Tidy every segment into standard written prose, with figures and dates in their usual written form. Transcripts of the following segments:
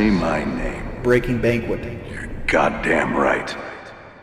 Say my name. Breaking Banquet. You're goddamn right.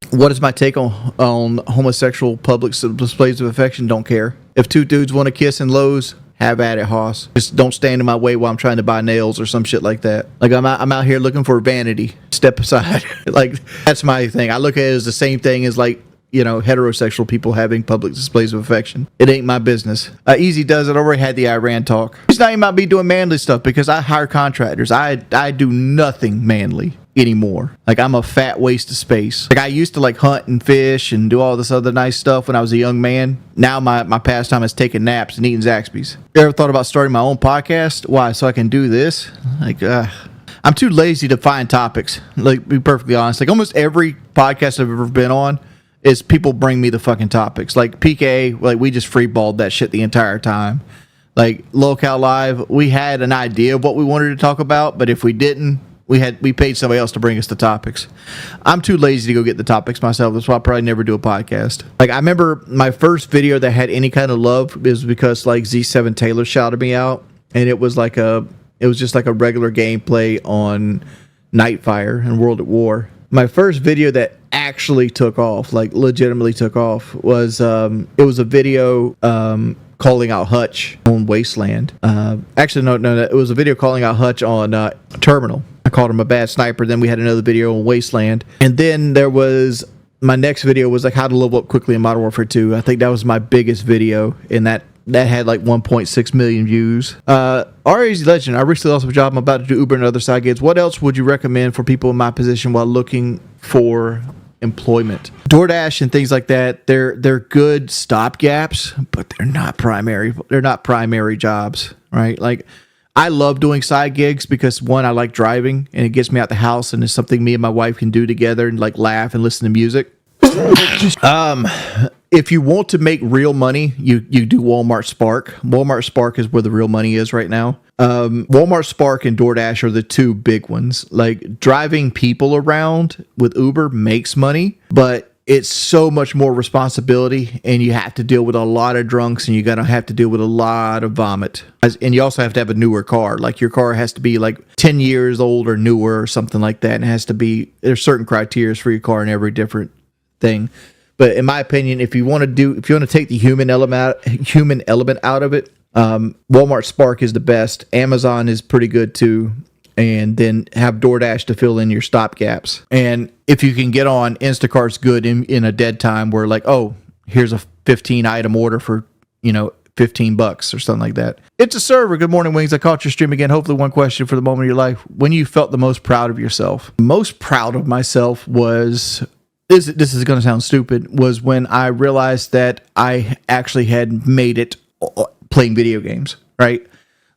What is my take on homosexual public displays of affection? Don't care. If two dudes want to kiss in Lowe's, have at it, Hoss. Just don't stand in my way while I'm trying to buy nails or some shit like that. Like, I'm out here looking for vanity. Step aside. Like, that's my thing. I look at it as the same thing as, like, you know, heterosexual people having public displays of affection. It ain't my business. Easy does it. Already had the Iran talk. It's not even about me doing manly stuff because I hire contractors. I do nothing manly anymore. Like, I'm a fat waste of space. Like, I used to like hunt and fish and do all this other nice stuff when I was a young man. Now my pastime is taking naps and eating Zaxby's. You ever thought about starting my own podcast? Why? So I can do this? Like, I'm too lazy to find topics. Like, be perfectly honest. Like, almost every podcast I've ever been on is people bring me the fucking topics. Like PK, like we just freeballed that shit the entire time. Like Locale Live, we had an idea of what we wanted to talk about, but if we didn't, we paid somebody else to bring us the topics. I'm too lazy to go get the topics myself. That's why I probably never do a podcast. Like, I remember my first video that had any kind of love is because like Z7 Taylor shouted me out, and it was just like a regular gameplay on Nightfire and World at War. My first video that actually took off, like legitimately took off, was it was a video calling out Hutch on Wasteland. Actually, no, it was a video calling out Hutch on Terminal. I called him a bad sniper. Then we had another video on Wasteland, and then there was my next video was like how to level up quickly in Modern Warfare 2. I think that was my biggest video, and that had like 1.6 million views. RAZ Legend, I recently lost my job. I'm about to do Uber and other side gigs. What else would you recommend for people in my position while looking for employment? DoorDash and things like that, they're good stopgaps, but they're not primary jobs, right? Like, I love doing side gigs because, one, I like driving and it gets me out the house and it's something me and my wife can do together and like laugh and listen to music. If you want to make real money, you do Walmart Spark. Walmart Spark is where the real money is right now. Walmart Spark and DoorDash are the two big ones. Like, driving people around with Uber makes money, but it's so much more responsibility, and you have to deal with a lot of drunks, and you're going to have to deal with a lot of vomit. And you also have to have a newer car. Like, your car has to be like 10 years old or newer or something like that. And it has to be, there's certain criteria for your car in every different thing. But in my opinion, if you want to take the human element out of it, Walmart Spark is the best. Amazon is pretty good too. And then have DoorDash to fill in your stop gaps. And if you can get on, Instacart's good in a dead time where like, oh, here's a 15 item order for, $15 or something like that. It's a server. Good morning, Wings. I caught your stream again. Hopefully one question for the moment of your life. When you felt the most proud of yourself? Most proud of myself was... This is going to sound stupid, was when I realized that I actually had made it playing video games, right?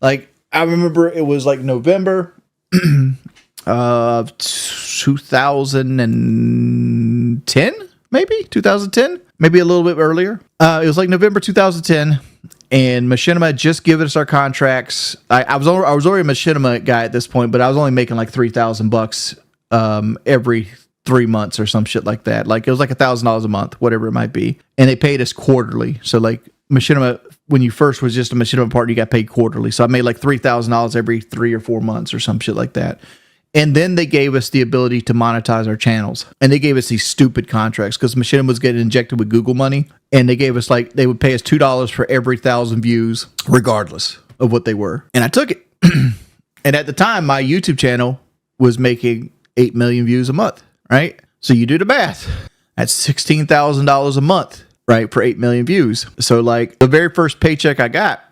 Like, I remember it was like November of 2010, maybe 2010, maybe a little bit earlier. It was like November 2010, and Machinima had just given us our contracts. I was already a Machinima guy at this point, but I was only making like $3,000 every 3 months or some shit like that. Like, it was like $1,000 a month, whatever it might be. And they paid us quarterly. So like Machinima, when you first was just a Machinima partner, you got paid quarterly. So I made like $3,000 every 3 or 4 months or some shit like that. And then they gave us the ability to monetize our channels. And they gave us these stupid contracts because Machinima was getting injected with Google money. And they gave us like, they would pay us $2 for every 1,000 views, regardless of what they were. And I took it. And at the time, my YouTube channel was making 8 million views a month. Right? So you do the math. That's $16,000 a month, right? For 8 million views. So like the very first paycheck I got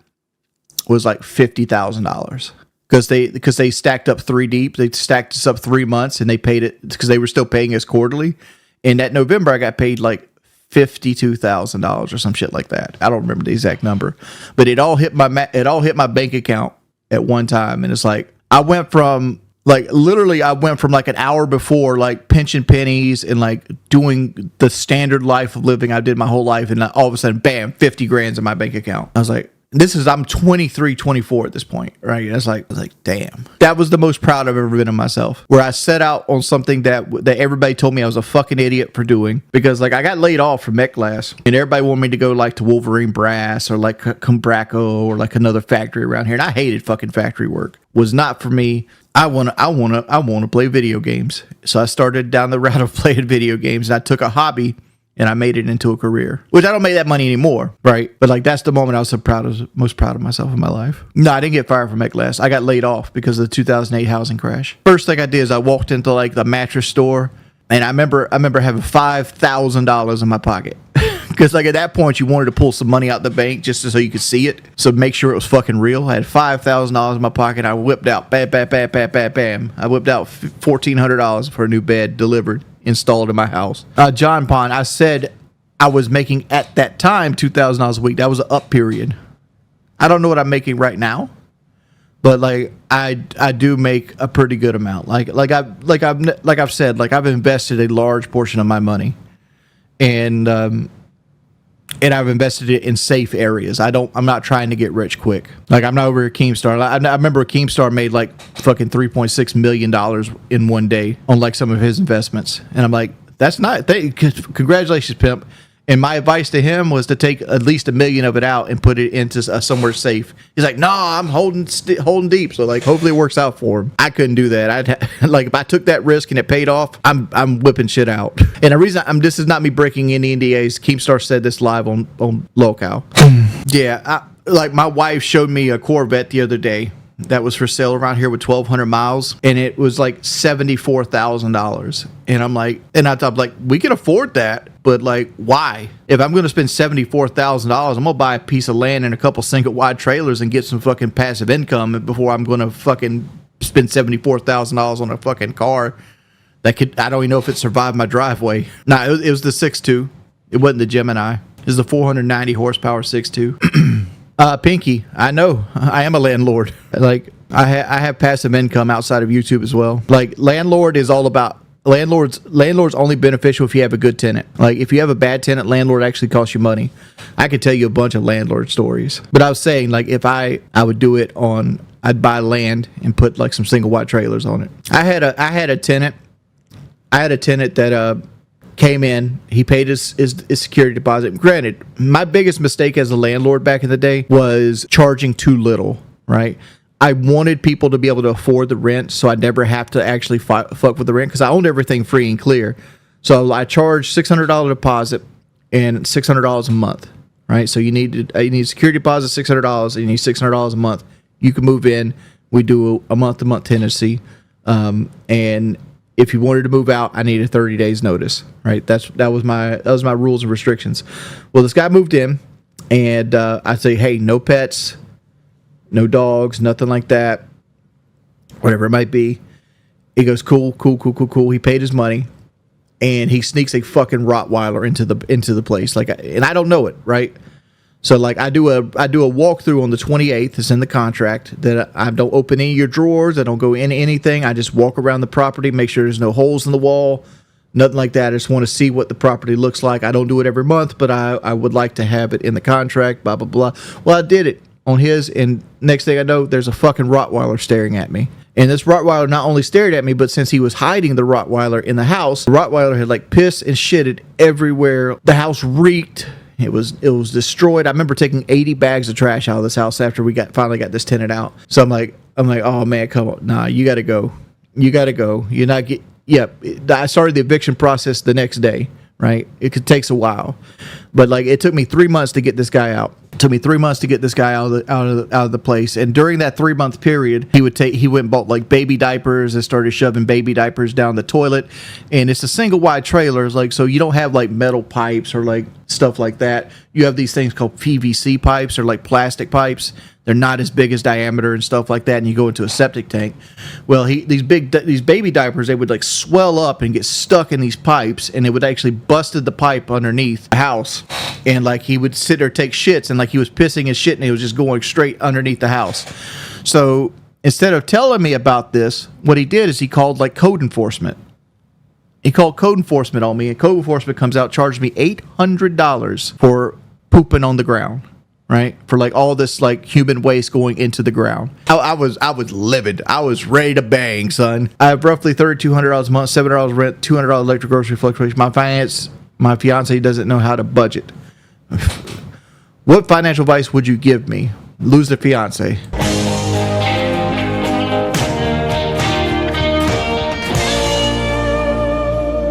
was like $50,000 because they stacked up 3 deep. They stacked us up 3 months and they paid it because they were still paying us quarterly. And that November I got paid like $52,000 or some shit like that. I don't remember the exact number, but it all hit my bank account at one time. And it's like, I went from like an hour before, like pinching pennies and like doing the standard life of living I did my whole life. And all of a sudden, bam, 50 grand in my bank account. I was like, I'm 23, 24 at this point, right? I was like, damn. That was the most proud I've ever been of myself, where I set out on something that everybody told me I was a fucking idiot for doing, because like I got laid off from Met Glass and everybody wanted me to go like to Wolverine Brass or like Combraco or like another factory around here. And I hated fucking factory work. Was not for me. I want to play video games. So I started down the route of playing video games, and I took a hobby and I made it into a career, which I don't make that money anymore, right? But like, that's the moment I was most proud of myself in my life. No, I didn't get fired from Met Glass. I got laid off because of the 2008 housing crash. First thing I did is I walked into like the mattress store, and I remember having $5,000 in my pocket. Because like at that point you wanted to pull some money out the bank just so you could see it, so make sure it was fucking real. I had $5,000 in my pocket. I whipped out bam. I whipped out $1,400 for a new bed delivered, installed in my house. John Pond, I said I was making at that time $2,000 a week. That was an up period. I don't know what I'm making right now, but like I do make a pretty good amount. Like I've said, like I've invested a large portion of my money, and I've invested it in safe areas. I'm not trying to get rich quick. Like I'm not over at Keemstar. I remember Keemstar made like fucking $3.6 million in one day on like some of his investments. And I'm like, that's not, congratulations, pimp. And my advice to him was to take at least $1 million of it out and put it into somewhere safe. He's like, no, I'm holding deep. So like, hopefully it works out for him. I couldn't do that. Like if I took that risk and it paid off, I'm whipping shit out. And the reason this is not me breaking any NDAs. Keemstar said this live on Locale. Yeah, like my wife showed me a Corvette the other day that was for sale around here with 1,200 miles, and it was like $74,000. And I'm like, I'm like, we can afford that, but like, why? If I'm going to spend $74,000, I'm going to buy a piece of land and a couple single wide trailers and get some fucking passive income before I'm going to fucking spend $74,000 on a fucking car that I don't even know if it survived my driveway. Nah, it was the 6.2. It wasn't the Gemini. It was the 490 horsepower 6.2. Pinky, I know. I am a landlord. Like, I have passive income outside of YouTube as well. Like, landlord is all about... Landlord's only beneficial if you have a good tenant. Like, if you have a bad tenant, landlord actually costs you money. I could tell you a bunch of landlord stories. But I was saying, like, if I would do it on... I'd buy land and put, like, some single wide trailers on it. I had a tenant that... came in, he paid his security deposit. Granted, my biggest mistake as a landlord back in the day was charging too little, right? I wanted people to be able to afford the rent, so I never have to actually fuck with the rent, because I owned everything free and clear. So I charged $600 deposit and $600 a month, right? So you need security deposit $600, and you need $600 a month. You can move in. We do a month-to-month tenancy, and if you wanted to move out, I needed 30 days notice, right? That was my rules and restrictions. Well, this guy moved in, and I say, hey, no pets, no dogs, nothing like that, whatever it might be. He goes, cool. He paid his money, and he sneaks a fucking Rottweiler into the place, like, and I don't know it, right? So like I do a walkthrough on the 28th. It's in the contract that I don't open any of your drawers. I don't go in anything. I just walk around the property, make sure there's no holes in the wall, nothing like that. I just want to see what the property looks like. I don't do it every month, but I would like to have it in the contract, blah, blah, blah. Well, I did it on his, and next thing I know, there's a fucking Rottweiler staring at me. And this Rottweiler not only stared at me, but since he was hiding the Rottweiler in the house, the Rottweiler had like pissed and shitted everywhere. The house reeked. It was destroyed. I remember taking 80 bags of trash out of this house after we finally got this tenant out. So I'm like, oh man, come on, nah, you got to go. You're not get. Yep. I started the eviction process the next day. Right. It takes a while, but like it took me 3 months to get this guy out. It took me 3 months to get this guy out of the place. And during that 3 month period, he went and bought like baby diapers and started shoving baby diapers down the toilet. And it's a single wide trailer, like, so you don't have like metal pipes or like stuff like that. You have these things called PVC pipes or like plastic pipes. They're not as big as diameter and stuff like that, and you go into a septic tank. Well, these baby diapers, they would like swell up and get stuck in these pipes, and it would actually busted the pipe underneath the house. And like he would sit there take shits, and like he was pissing his shit, and he was just going straight underneath the house. So instead of telling me about this, what he did is he called like code enforcement. He called code enforcement on me, and code enforcement comes out, charged me $800 for pooping on the ground. right? For like all this like human waste going into the ground. I was livid. I was ready to bang, son. I have roughly $3,200 a month, $7 rent, $200 electric grocery fluctuation. My fiance doesn't know how to budget. What financial advice would you give me? Lose the fiance.